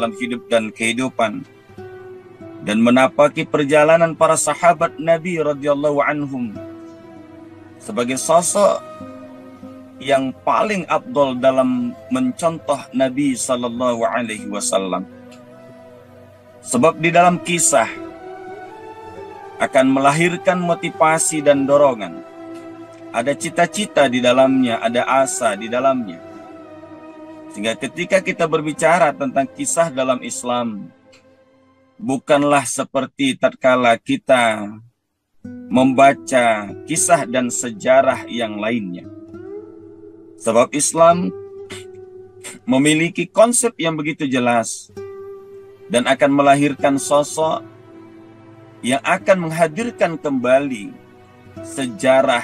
dalam hidup dan kehidupan, dan menapaki perjalanan para sahabat Nabi radhiyallahu anhum sebagai sosok yang paling afdal dalam mencontoh Nabi sallallahu alaihi wasallam. Sebab di dalam kisah akan melahirkan motivasi dan dorongan. Ada cita-cita di dalamnya, ada asa di dalamnya. Sehingga ketika kita berbicara tentang kisah dalam Islam, bukanlah seperti tatkala kita membaca kisah dan sejarah yang lainnya. Sebab Islam memiliki konsep yang begitu jelas dan akan melahirkan sosok yang akan menghadirkan kembali sejarah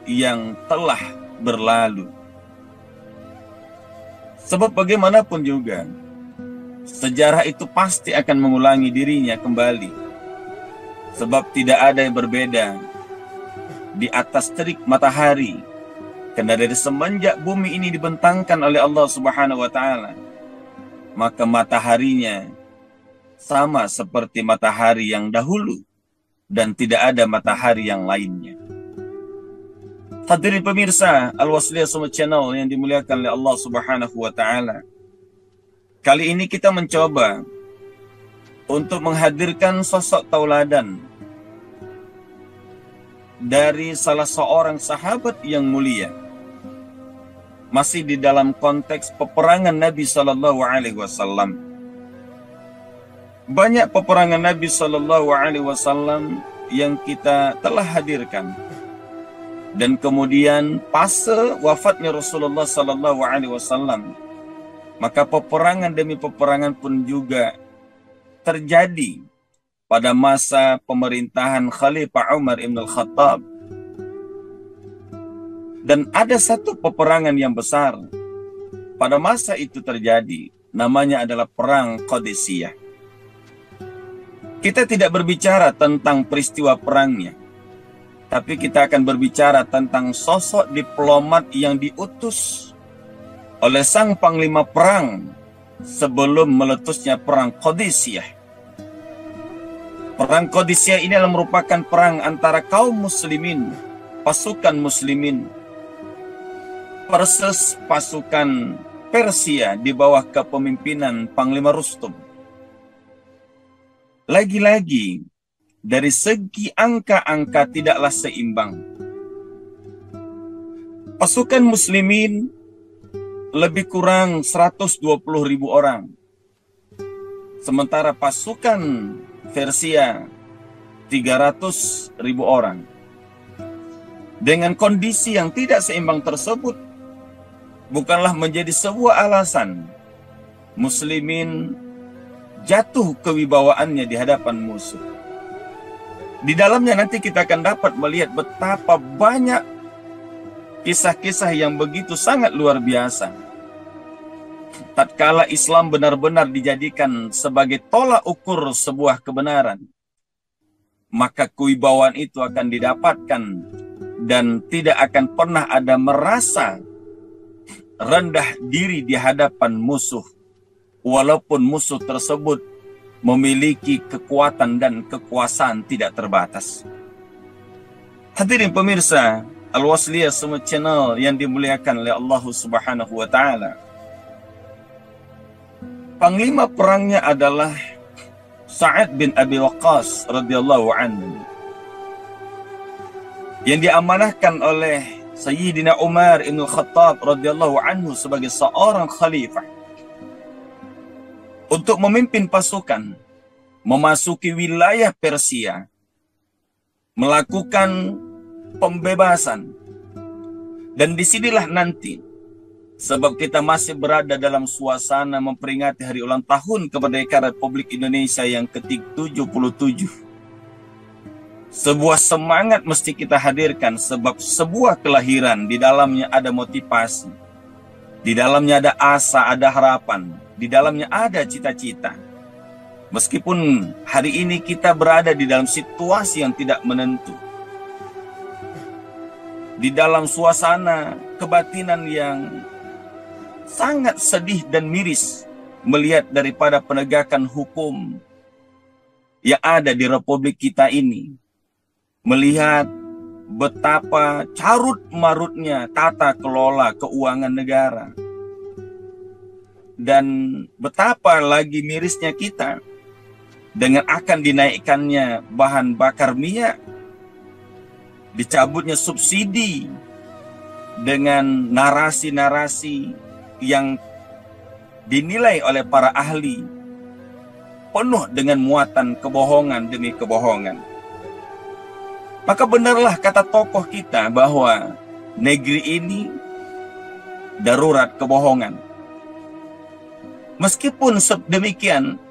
yang telah berlalu. Sebab bagaimanapun juga, sejarah itu pasti akan mengulangi dirinya kembali. Sebab tidak ada yang berbeda di atas terik matahari. Karena dari semenjak bumi ini dibentangkan oleh Allah Subhanahu wa Ta'ala, maka mataharinya sama seperti matahari yang dahulu dan tidak ada matahari yang lainnya. Hadirin pemirsa Al-Wasliyah Summit Channel yang dimuliakan oleh Allah Subhanahu wa Ta'ala, kali ini kita mencoba untuk menghadirkan sosok tauladan dari salah seorang sahabat yang mulia, masih di dalam konteks peperangan Nabi Sallallahu Alaihi Wasallam. Banyak peperangan Nabi Sallallahu Alaihi Wasallam yang kita telah hadirkan, dan kemudian fase wafatnya Rasulullah Sallallahu Alaihi Wasallam, maka peperangan demi peperangan pun juga terjadi pada masa pemerintahan Khalifah Umar ibn al-Khattab. Dan ada satu peperangan yang besar pada masa itu terjadi, namanya adalah Perang Qadisiyah. Kita tidak berbicara tentang peristiwa perangnya, tapi kita akan berbicara tentang sosok diplomat yang diutus oleh sang panglima perang sebelum meletusnya Perang Qadisiyah. Perang Qadisiyah ini adalah merupakan perang antara kaum muslimin, pasukan muslimin, versus pasukan Persia di bawah kepemimpinan Panglima Rustum. Lagi-lagi, dari segi angka-angka tidaklah seimbang. Pasukan muslimin lebih kurang 120.000 orang. Sementara pasukan Persia 300.000 orang. Dengan kondisi yang tidak seimbang tersebut, bukanlah menjadi sebuah alasan muslimin jatuh kewibawaannya di hadapan musuh. Di dalamnya nanti kita akan dapat melihat betapa banyak kisah-kisah yang begitu sangat luar biasa. Tatkala Islam benar-benar dijadikan sebagai tolak ukur sebuah kebenaran, maka kewibawaan itu akan didapatkan dan tidak akan pernah ada merasa rendah diri di hadapan musuh, walaupun musuh tersebut memiliki kekuatan dan kekuasaan tidak terbatas. Hadirin pemirsa Al-Wasliyah Summit Channel yang dimuliakan oleh Allah Subhanahu wa Ta'ala, panglima perangnya adalah Sa'ad bin Abi Waqqas radhiyallahu anhu, yang diamanahkan oleh Sayyidina Umar ibn Khattab radhiyallahu anhu sebagai seorang khalifah untuk memimpin pasukan memasuki wilayah Persia, melakukan pembebasan. Dan disinilah nanti, sebab kita masih berada dalam suasana memperingati hari ulang tahun kemerdekaan Republik Indonesia yang ke-77, sebuah semangat mesti kita hadirkan, sebab sebuah kelahiran di dalamnya ada motivasi, di dalamnya ada asa, ada harapan, di dalamnya ada cita-cita. Meskipun hari ini kita berada di dalam situasi yang tidak menentu, di dalam suasana kebatinan yang sangat sedih dan miris, melihat daripada penegakan hukum yang ada di Republik kita ini, melihat betapa carut marutnya tata kelola keuangan negara, dan betapa lagi mirisnya kita dengan akan dinaikkannya bahan bakar minyak, dicabutnya subsidi, dengan narasi-narasi yang dinilai oleh para ahli penuh dengan muatan kebohongan demi kebohongan. Maka benarlah kata tokoh kita bahwa negeri ini darurat kebohongan. Meskipun demikian,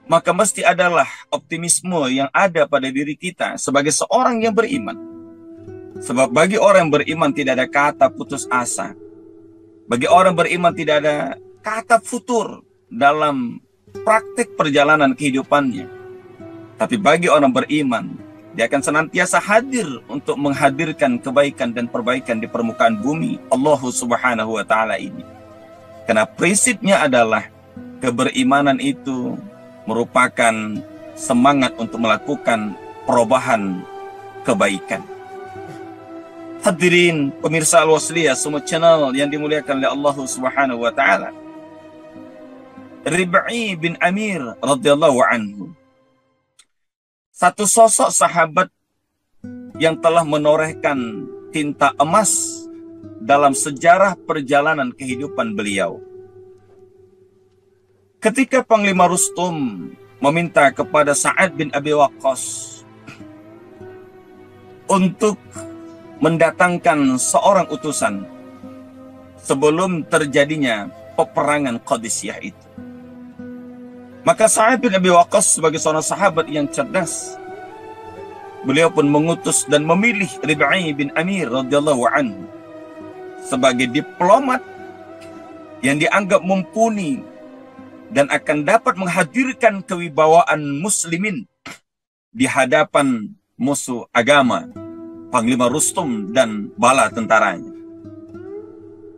maka mesti adalah optimisme yang ada pada diri kita sebagai seorang yang beriman. Sebab bagi orang yang beriman tidak ada kata putus asa. Bagi orang beriman tidak ada kata futur dalam praktik perjalanan kehidupannya. Tapi bagi orang beriman, dia akan senantiasa hadir untuk menghadirkan kebaikan dan perbaikan di permukaan bumi Allah Subhanahu wa Ta'ala ini. Karena prinsipnya adalah keberimanan itu merupakan semangat untuk melakukan perubahan kebaikan. Hadirin pemirsa Al-Wasliyah, semua channel yang dimuliakan oleh Allah Subhanahu wa Ta'ala. Rib'i bin Amir radhiyallahu anhu, satu sosok sahabat yang telah menorehkan tinta emas dalam sejarah perjalanan kehidupan beliau. Ketika Panglima Rustum meminta kepada Sa'ad bin Abi Waqqas untuk mendatangkan seorang utusan sebelum terjadinya peperangan Qadisiyah itu, maka Sa'ad bin Abi Waqqas sebagai seorang sahabat yang cerdas, beliau pun mengutus dan memilih Rib'i bin Amir radhiyallahu anhu sebagai diplomat yang dianggap mumpuni dan akan dapat menghadirkan kewibawaan muslimin di hadapan musuh agama, Panglima Rustum dan bala tentaranya.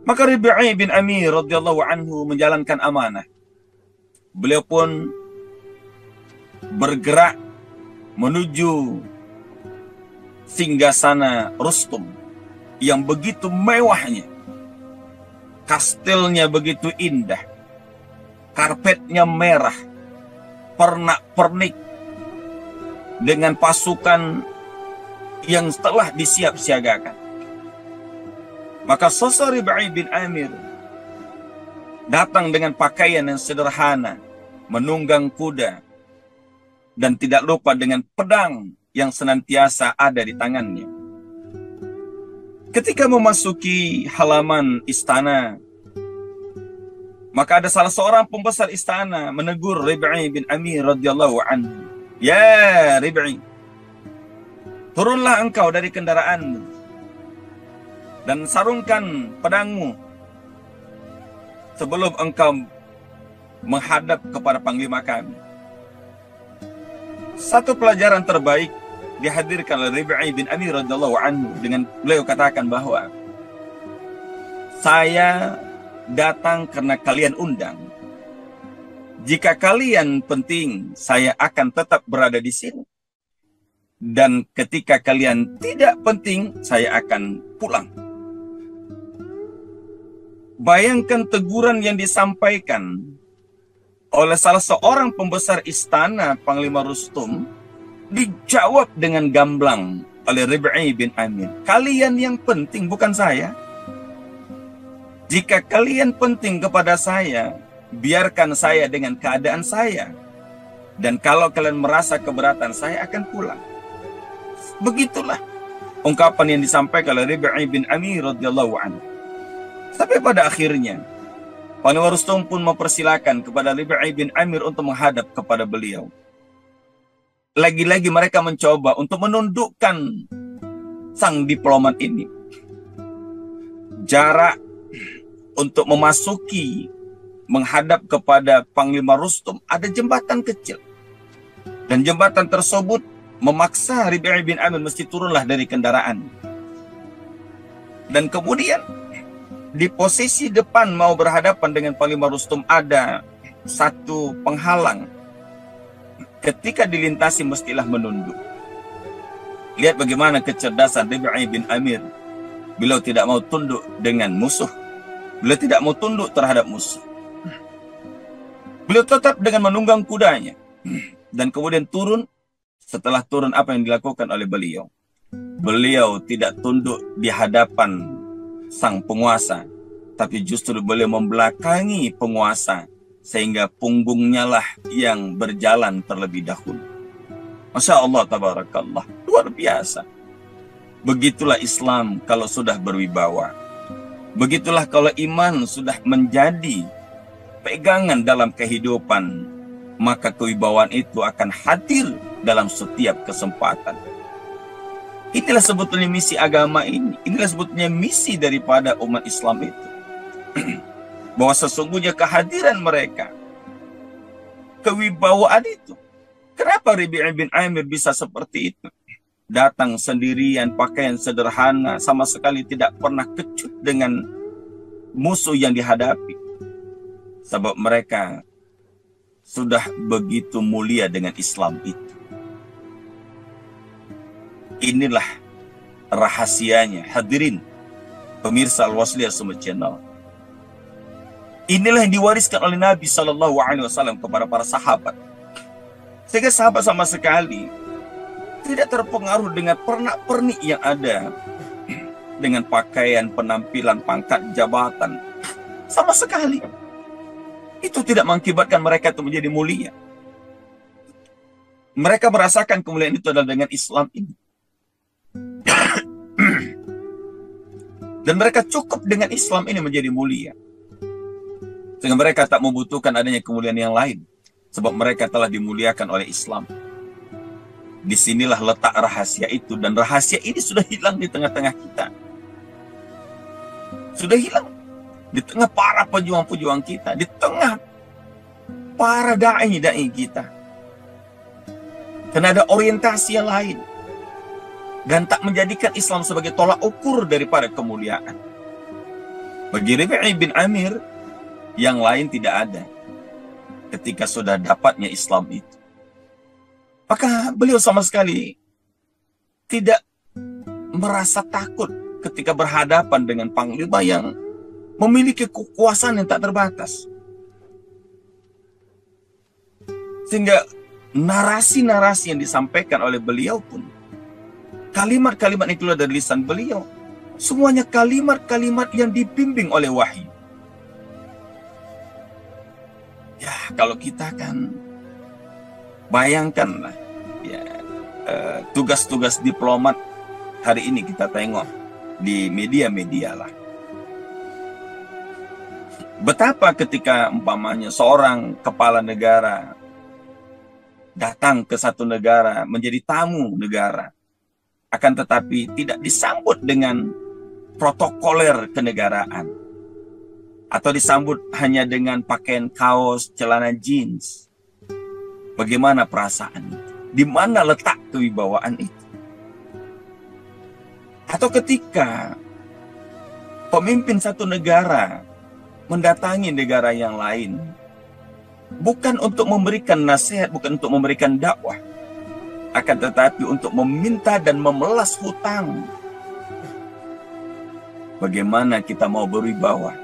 Maka Rib'i bin Amir radhiyallahu anhu menjalankan amanah. Beliau pun bergerak menuju singgasana Rustum yang begitu mewahnya. Kastilnya begitu indah, karpetnya merah, pernak-pernik, dengan pasukan yang telah disiap-siagakan. Maka sosok Rib'i bin Amir datang dengan pakaian yang sederhana, menunggang kuda, dan tidak lupa dengan pedang yang senantiasa ada di tangannya. Ketika memasuki halaman istana, maka ada salah seorang pembesar istana menegur Rib'i bin Amir radhiyallahu anhu. Ya Rib'i, turunlah engkau dari kendaraanmu dan sarungkan pedangmu sebelum engkau menghadap kepada panglima kami. Satu pelajaran terbaik dihadirkan oleh Rib'i bin Amir radhiyallahu anhu dengan beliau katakan bahwa saya datang karena kalian undang. Jika kalian penting, saya akan tetap berada di sini. Dan ketika kalian tidak penting, saya akan pulang. Bayangkan teguran yang disampaikan oleh salah seorang pembesar istana Panglima Rustum dijawab dengan gamblang oleh Rib'i bin Amir. Kalian yang penting, bukan saya. Jika kalian penting kepada saya, biarkan saya dengan keadaan saya. Dan kalau kalian merasa keberatan, saya akan pulang. Begitulah ungkapan yang disampaikan oleh Rib'i bin Amir radhiyallahu anhu. Sampai pada akhirnya Panglima Rustum pun mempersilakan kepada Rib'i bin Amir untuk menghadap kepada beliau. Lagi-lagi mereka mencoba untuk menundukkan sang diplomat ini. Jarak untuk memasuki menghadap kepada Panglima Rustum ada jembatan kecil. Dan jembatan tersebut memaksa Rib'i bin Amir mesti turunlah dari kendaraan. Dan kemudian di posisi depan mau berhadapan dengan Panglima Rustum ada satu penghalang. Ketika dilintasi mestilah menunduk. Lihat bagaimana kecerdasan Rib'i bin Amir. Beliau tidak mau tunduk dengan musuh. Beliau tidak mau tunduk terhadap musuh. Beliau tetap dengan menunggang kudanya. Dan kemudian turun. Setelah turun, apa yang dilakukan oleh beliau? Beliau tidak tunduk di hadapan sang penguasa, tapi justru beliau membelakangi penguasa, sehingga punggungnya lah yang berjalan terlebih dahulu. Masya Allah, tabarakallah, luar biasa. Begitulah Islam kalau sudah berwibawa. Begitulah kalau iman sudah menjadi pegangan dalam kehidupan, maka kewibawaan itu akan hadir dalam setiap kesempatan. Inilah sebetulnya misi agama ini. Inilah sebetulnya misi daripada umat Islam itu. Bahwa sesungguhnya kehadiran mereka, kewibawaan itu. Kenapa Rib'i bin Amir bisa seperti itu? Datang sendirian, pakaian sederhana, sama sekali tidak pernah kecut dengan musuh yang dihadapi. Sebab mereka sudah begitu mulia dengan Islam itu. Inilah rahasianya, hadirin pemirsa Al-Wasliyah Sumber Channel. Inilah yang diwariskan oleh Nabi SAW kepada para sahabat. Sehingga sahabat sama sekali tidak terpengaruh dengan pernak-pernik yang ada, dengan pakaian, penampilan, pangkat, jabatan. Sama sekali. Itu tidak mengakibatkan mereka itu menjadi mulia. Mereka merasakan kemuliaan itu adalah dengan Islam ini. Dan mereka cukup dengan Islam ini menjadi mulia. Sehingga mereka tak membutuhkan adanya kemuliaan yang lain. Sebab mereka telah dimuliakan oleh Islam. Disinilah letak rahasia itu. Dan rahasia ini sudah hilang di tengah-tengah kita. Sudah hilang. Di tengah para pejuang-pejuang kita. Di tengah para da'i-da'i kita. Karena ada orientasi yang lain. Dan tak menjadikan Islam sebagai tolak ukur daripada kemuliaan. Bagi Rib'i bin Amir, yang lain tidak ada. Ketika sudah dapatnya Islam itu. Maka beliau sama sekali tidak merasa takut ketika berhadapan dengan panglima yang memiliki kekuasaan yang tak terbatas. Sehingga narasi-narasi yang disampaikan oleh beliau pun, kalimat-kalimat itu dari lisan beliau, semuanya kalimat-kalimat yang dibimbing oleh wahyu. Ya, kalau kita kan bayangkanlah ya, tugas-tugas diplomat hari ini kita tengok di media-media lah. Betapa ketika umpamanya seorang kepala negara datang ke satu negara menjadi tamu negara, akan tetapi tidak disambut dengan protokoler kenegaraan. Atau disambut hanya dengan pakaian kaos, celana jeans. Bagaimana perasaan itu? Di mana letak kewibawaan itu? Atau ketika pemimpin satu negara mendatangi negara yang lain, bukan untuk memberikan nasihat, bukan untuk memberikan dakwah, akan tetapi untuk meminta dan memelas hutang. Bagaimana kita mau berwibawa?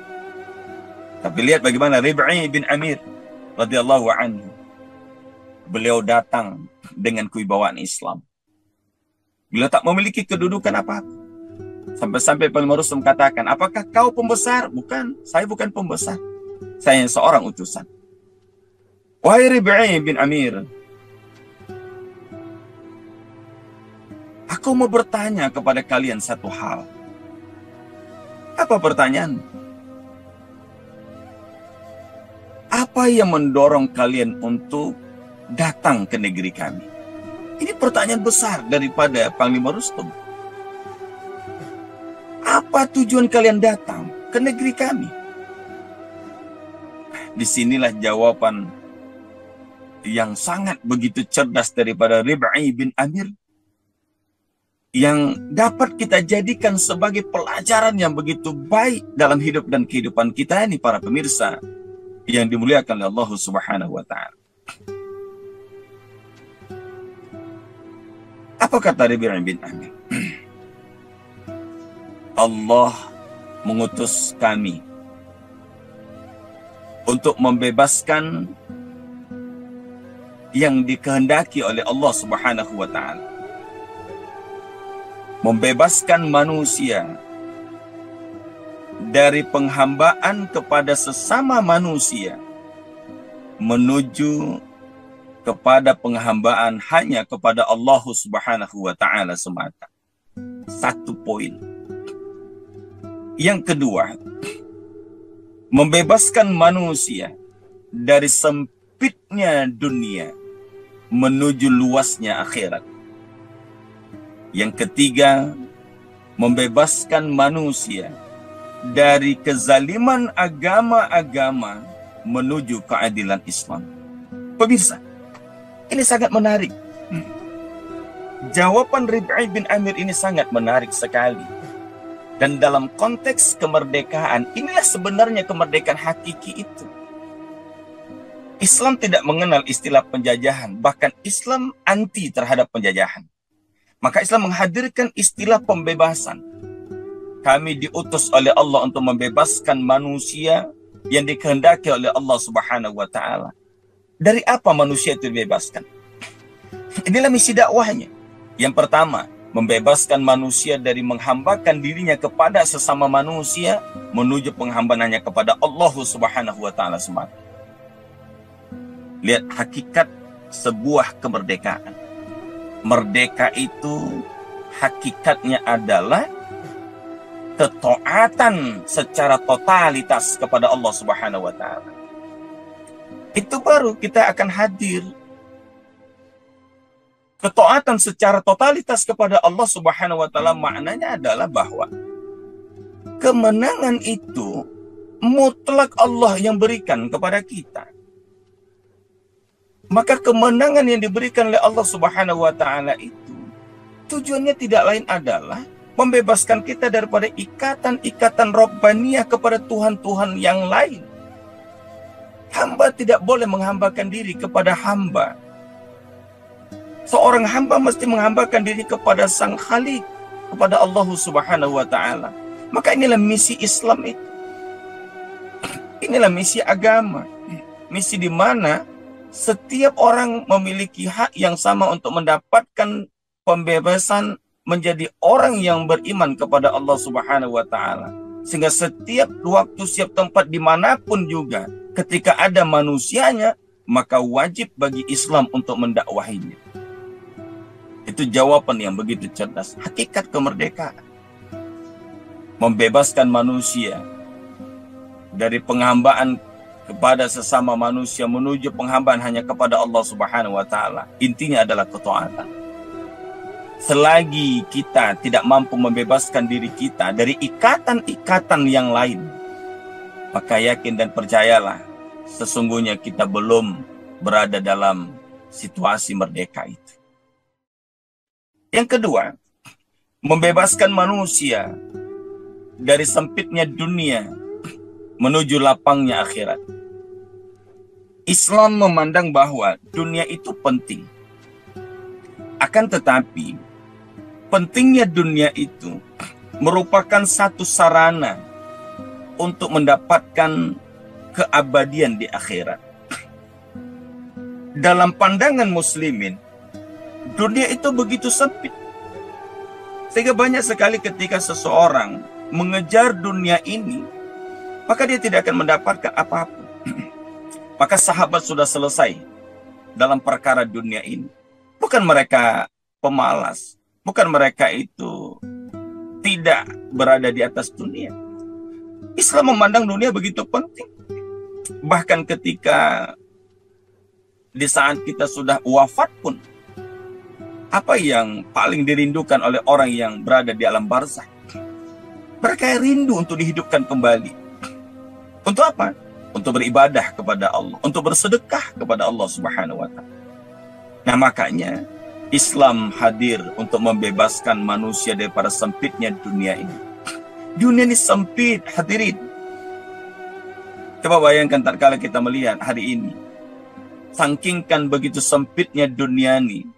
Tapi lihat bagaimana Rib'i bin Amir radhiyallahu anhu. Beliau datang dengan kewibawaan Islam. Beliau tak memiliki kedudukan apa-apa. Sampai-sampai Panglima Rustum katakan, apakah kau pembesar? Bukan, saya bukan pembesar. Saya seorang utusan. Wahai Rib'i bin Amir, aku mau bertanya kepada kalian satu hal. Apa pertanyaan? Apa yang mendorong kalian untuk datang ke negeri kami? Ini pertanyaan besar daripada Panglima Rustum. Apa tujuan kalian datang ke negeri kami? Disinilah jawaban yang sangat begitu cerdas daripada Rib'i bin Amir, yang dapat kita jadikan sebagai pelajaran yang begitu baik dalam hidup dan kehidupan kita ini, para pemirsa yang dimuliakan oleh Allah Subhanahu wa taala. Apa kata Rabi' bin Amir? Allah mengutus kami untuk membebaskan yang dikehendaki oleh Allah Subhanahu wa taala. Membebaskan manusia dari penghambaan kepada sesama manusia menuju kepada penghambaan hanya kepada Allah Subhanahu wa taala semata. Satu poin. Yang kedua, membebaskan manusia dari sempitnya dunia menuju luasnya akhirat. Yang ketiga, membebaskan manusia dari kezaliman agama-agama menuju keadilan Islam. Pemirsa, ini sangat menarik. Jawaban Rabi' bin Amir ini sangat menarik sekali. Dan dalam konteks kemerdekaan, inilah sebenarnya kemerdekaan hakiki itu. Islam tidak mengenal istilah penjajahan, bahkan Islam anti terhadap penjajahan. Maka Islam menghadirkan istilah pembebasan. Kami diutus oleh Allah untuk membebaskan manusia yang dikehendaki oleh Allah Subhanahu wa taala. Dari apa manusia itu dibebaskan? Inilah misi dakwahnya. Yang pertama, membebaskan manusia dari menghambakan dirinya kepada sesama manusia menuju penghambaannya kepada Allah Subhanahu wa taala semata. Lihat hakikat sebuah kemerdekaan. Merdeka itu hakikatnya adalah ketaatan secara totalitas kepada Allah Subhanahu wa taala. Itu baru kita akan hadir. Ketaatan secara totalitas kepada Allah Subhanahu wa taala maknanya adalah bahwa kemenangan itu mutlak Allah yang berikan kepada kita. Maka kemenangan yang diberikan oleh Allah Subhanahu wa taala itu tujuannya tidak lain adalah membebaskan kita daripada ikatan-ikatan Rabbaniyah kepada Tuhan-Tuhan yang lain. Hamba tidak boleh menghambakan diri kepada hamba. Seorang hamba mesti menghambakan diri kepada Sang Khalik, kepada Allah Subhanahu wa taala. Maka inilah misi Islam itu. Inilah misi agama. Misi di mana setiap orang memiliki hak yang sama untuk mendapatkan pembebasan menjadi orang yang beriman kepada Allah Subhanahu wa taala. Sehingga setiap waktu, setiap tempat, dimanapun juga, ketika ada manusianya, maka wajib bagi Islam untuk mendakwahinya. Itu jawaban yang begitu cerdas. Hakikat kemerdekaan. Membebaskan manusia dari penghambaan kepada sesama manusia menuju penghambaan hanya kepada Allah Subhanahu wa taala. Intinya adalah ketaatan. Selagi kita tidak mampu membebaskan diri kita dari ikatan-ikatan yang lain, maka yakin dan percayalah, sesungguhnya kita belum berada dalam situasi merdeka itu. Yang kedua, membebaskan manusia dari sempitnya dunia menuju lapangnya akhirat. Islam memandang bahwa dunia itu penting. Akan tetapi, pentingnya dunia itu merupakan satu sarana untuk mendapatkan keabadian di akhirat. Dalam pandangan muslimin, dunia itu begitu sempit. Sehingga banyak sekali ketika seseorang mengejar dunia ini, maka dia tidak akan mendapatkan apa-apa. Maka sahabat sudah selesai dalam perkara dunia ini. Bukan mereka pemalas, bukan mereka itu tidak berada di atas dunia. Islam memandang dunia begitu penting. Bahkan ketika di saat kita sudah wafat pun, apa yang paling dirindukan oleh orang yang berada di alam barzakh? Mereka rindu untuk dihidupkan kembali. Untuk apa? Untuk beribadah kepada Allah, untuk bersedekah kepada Allah Subhanahu wa taala. Nah, makanya Islam hadir untuk membebaskan manusia daripada sempitnya dunia ini. Dunia ini sempit, hadirin. Coba bayangkan tatkala kita melihat hari ini, sangkingkan begitu sempitnya dunia ini,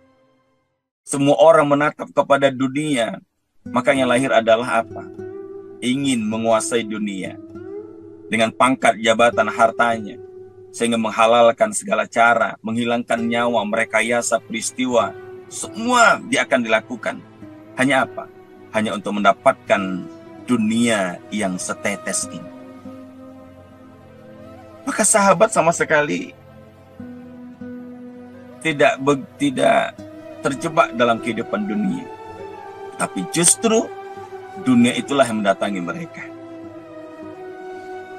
semua orang menatap kepada dunia, maka yang lahir adalah apa? Ingin menguasai dunia dengan pangkat, jabatan, hartanya, sehingga menghalalkan segala cara, menghilangkan nyawa, merekayasa peristiwa, semua dia akan dilakukan. Hanya apa? Hanya untuk mendapatkan dunia yang setetes ini. Maka sahabat sama sekali tidak terjebak dalam kehidupan dunia. Tapi justru dunia itulah yang mendatangi mereka.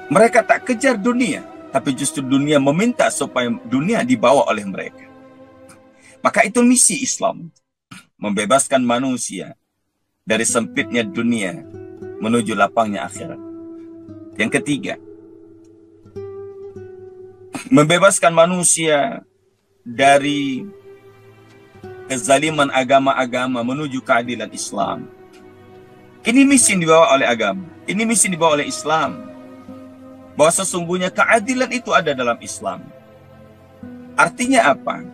Mereka tak kejar dunia, tapi justru dunia meminta supaya dunia dibawa oleh mereka. Maka itu misi Islam, membebaskan manusia dari sempitnya dunia menuju lapangnya akhirat. Yang ketiga, membebaskan manusia dari kezaliman agama-agama menuju keadilan Islam. Ini misi yang dibawa oleh agama. Ini misi yang dibawa oleh Islam. Bahwa sesungguhnya keadilan itu ada dalam Islam. Artinya apa?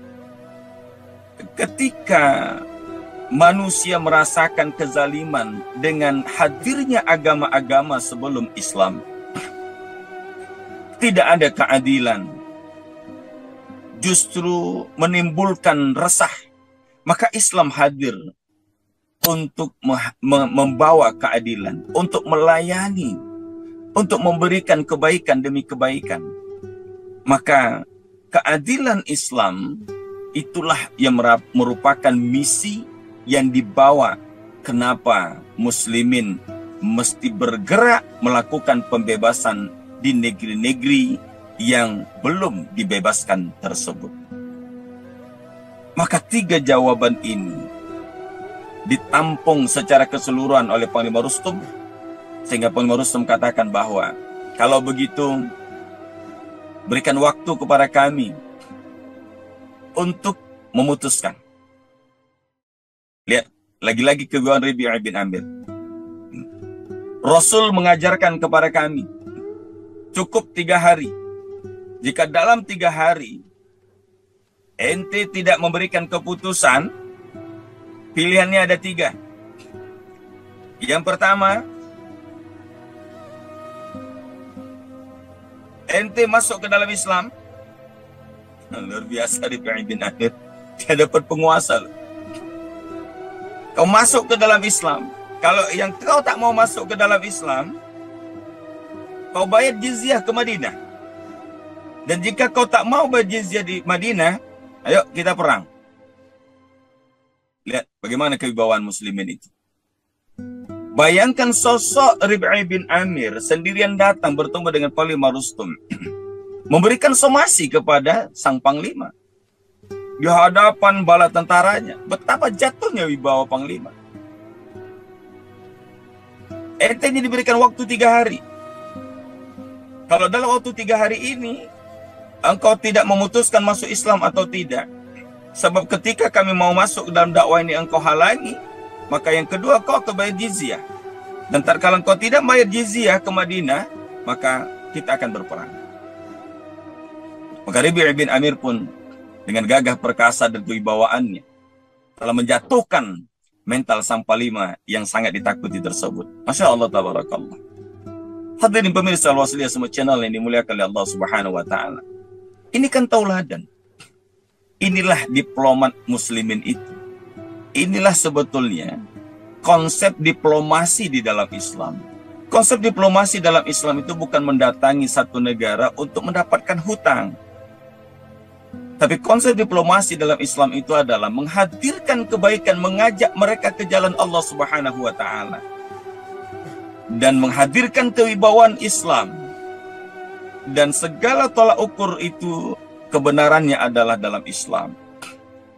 Ketika manusia merasakan kezaliman dengan hadirnya agama-agama sebelum Islam, tidak ada keadilan, justru menimbulkan resah. Maka Islam hadir untuk membawa keadilan, untuk melayani, untuk memberikan kebaikan demi kebaikan. Maka keadilan Islam itulah yang merupakan misi yang dibawa. Kenapa muslimin mesti bergerak melakukan pembebasan di negeri-negeri yang belum dibebaskan tersebut. Maka tiga jawaban ini ditampung secara keseluruhan oleh Panglima Rustum, sehingga Panglima Rustum katakan bahwa kalau begitu berikan waktu kepada kami untuk memutuskan. Lihat, lagi-lagi keguguran Rabi'ah bin Amir. Rasul mengajarkan kepada kami cukup 3 hari. Jika dalam 3 hari ente tidak memberikan keputusan, pilihannya ada 3. Yang pertama, ente masuk ke dalam Islam. Luar biasa Rabi'ah bin Amir. Dia dapat penguasa. Kau masuk ke dalam Islam. Kalau yang kau tak mau masuk ke dalam Islam, kau bayar jizyah ke Madinah. Dan jika kau tak mau bayar jizyah di Madinah, ayo kita perang. Lihat bagaimana kewibawaan muslimin itu. Bayangkan sosok Rabi'ah bin Amir sendirian datang bertemu dengan Panglima Rustum. Memberikan somasi kepada sang panglima. Di hadapan bala tentaranya. Betapa jatuhnya wibawa panglima. Ente ini diberikan waktu 3 hari. Kalau dalam waktu 3 hari ini engkau tidak memutuskan masuk Islam atau tidak, sebab ketika kami mau masuk dalam dakwah ini engkau halangi, maka yang kedua kau akan bayar jizyah. Dan tatkala engkau tidak bayar jizyah ke Madinah, maka kita akan berperang. Maka Rabi'ah bin Amir pun dengan gagah perkasa dan kewibawaannya telah menjatuhkan mental sang panglima yang sangat ditakuti tersebut. Masya Allah, tabarakallah. Hadirin pemirsa Al-Wasliyah semua channel yang dimuliakan oleh Allah Subhanahu wa Ta'ala. Ini kan tauladan. Inilah diplomat muslimin itu. Inilah sebetulnya konsep diplomasi di dalam Islam. Konsep diplomasi dalam Islam itu bukan mendatangi satu negara untuk mendapatkan hutang. Tapi konsep diplomasi dalam Islam itu adalah menghadirkan kebaikan, mengajak mereka ke jalan Allah Subhanahu wa Ta'ala. Dan menghadirkan kewibawaan Islam. Dan segala tolak ukur itu kebenarannya adalah dalam Islam.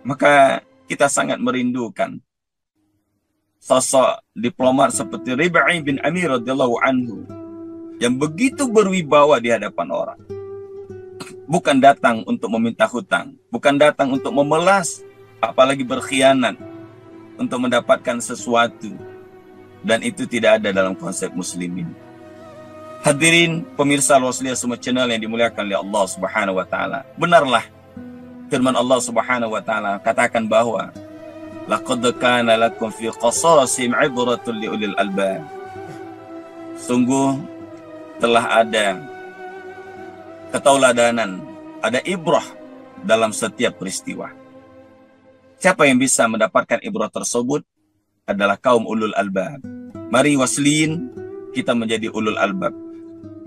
Maka kita sangat merindukan sosok diplomat seperti Rabi'ah bin Amir radhiyallahu anhu yang begitu berwibawa di hadapan orang. Bukan datang untuk meminta hutang, bukan datang untuk memelas, apalagi berkhianat untuk mendapatkan sesuatu. Dan itu tidak ada dalam konsep muslimin. Hadirin pemirsa Al-Wasliyah semua channel yang dimuliakan oleh Allah Subhanahu wa taala. Benarlah firman Allah Subhanahu wa taala katakan bahwa laqad kana lakum fi qasasihim 'ibratun liulil albab. Sungguh telah ada ketauladanan, ada ibrah dalam setiap peristiwa. Siapa yang bisa mendapatkan ibrah tersebut adalah kaum ulul albab. Mari wasliyin kita menjadi ulul albab,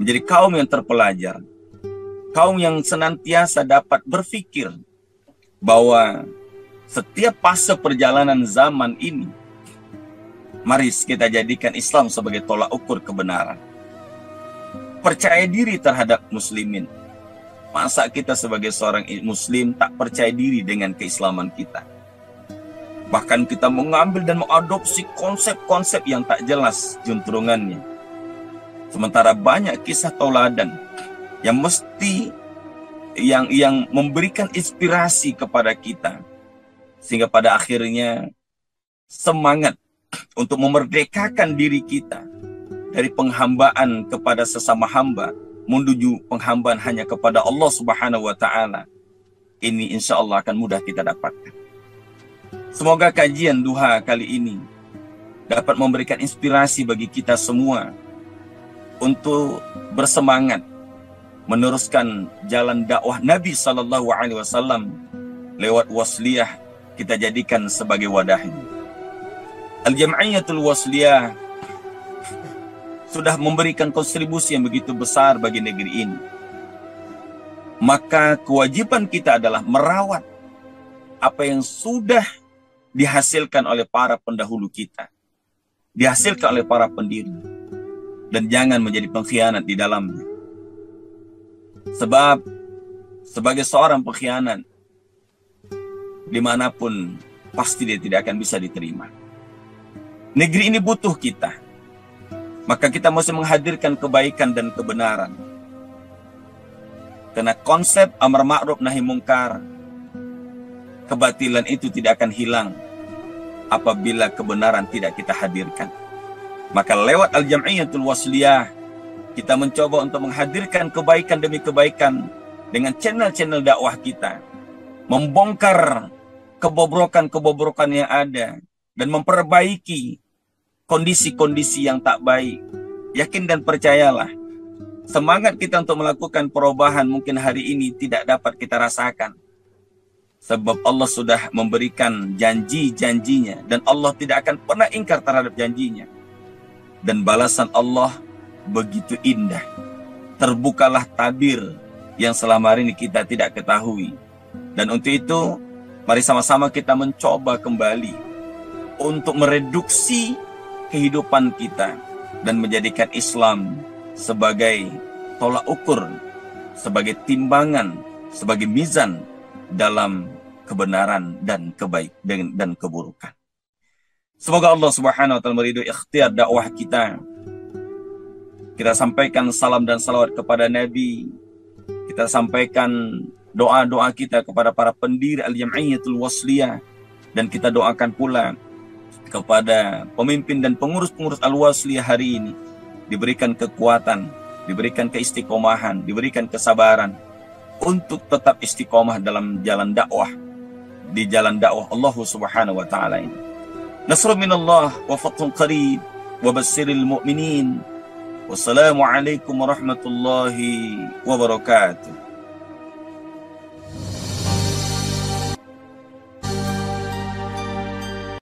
menjadi kaum yang terpelajar, kaum yang senantiasa dapat berpikir bahwa setiap fase perjalanan zaman ini, mari kita jadikan Islam sebagai tolak ukur kebenaran. Percaya diri terhadap muslimin. Masa kita sebagai seorang muslim tak percaya diri dengan keislaman kita? Bahkan kita mengambil dan mengadopsi konsep-konsep yang tak jelas juntrungannya. Sementara banyak kisah tauladan yang mesti yang memberikan inspirasi kepada kita, sehingga pada akhirnya semangat untuk memerdekakan diri kita dari penghambaan kepada sesama hamba menuju penghambaan hanya kepada Allah Subhanahu wa taala. Ini insya Allah akan mudah kita dapatkan. Semoga kajian duha kali ini dapat memberikan inspirasi bagi kita semua untuk bersemangat meneruskan jalan dakwah Nabi Sallallahu Alaihi Wasallam lewat wasliyah kita jadikan sebagai wadahnya. Al-Jam'iyatul Wasliyah sudah memberikan kontribusi yang begitu besar bagi negeri ini. Maka kewajiban kita adalah merawat apa yang sudah dihasilkan oleh para pendahulu kita, dihasilkan oleh para pendiri, dan jangan menjadi pengkhianat di dalamnya. Sebab sebagai seorang pengkhianat dimanapun pasti dia tidak akan bisa diterima. Negeri ini butuh kita. Maka kita mesti menghadirkan kebaikan dan kebenaran. Karena konsep amar ma'ruf nahi mungkar, kebatilan itu tidak akan hilang apabila kebenaran tidak kita hadirkan. Maka lewat Al-Jam'iyatul Wasliyah, kita mencoba untuk menghadirkan kebaikan demi kebaikan dengan channel-channel dakwah kita. Membongkar kebobrokan-kebobrokan yang ada dan memperbaiki kondisi-kondisi yang tak baik. Yakin dan percayalah, semangat kita untuk melakukan perubahan mungkin hari ini tidak dapat kita rasakan. Sebab Allah sudah memberikan janji-janjinya dan Allah tidak akan pernah ingkar terhadap janjinya. Dan balasan Allah begitu indah. Terbukalah tabir yang selama ini kita tidak ketahui. Dan untuk itu, mari sama-sama kita mencoba kembali untuk mereduksi kehidupan kita dan menjadikan Islam sebagai tolak ukur, sebagai timbangan, sebagai mizan dalam kebenaran dan kebaikan dan keburukan. Semoga Allah Subhanahu wa taala meridhoi ikhtiar dakwah kita. Kita sampaikan salam dan salawat kepada Nabi. Kita sampaikan doa-doa kita kepada para pendiri Al-Jam'iyatul Wasliyah, dan kita doakan pula kepada pemimpin dan pengurus-pengurus Al-Wasliyah hari ini diberikan kekuatan, diberikan keistiqomahan, diberikan kesabaran untuk tetap istiqomah dalam jalan dakwah, di jalan dakwah Allah Subhanahu wa taala ini. Nasrun minallah wa fathun qarib wa basyiril mu'minin. Wassalamualaikum warahmatullahi wabarakatuh.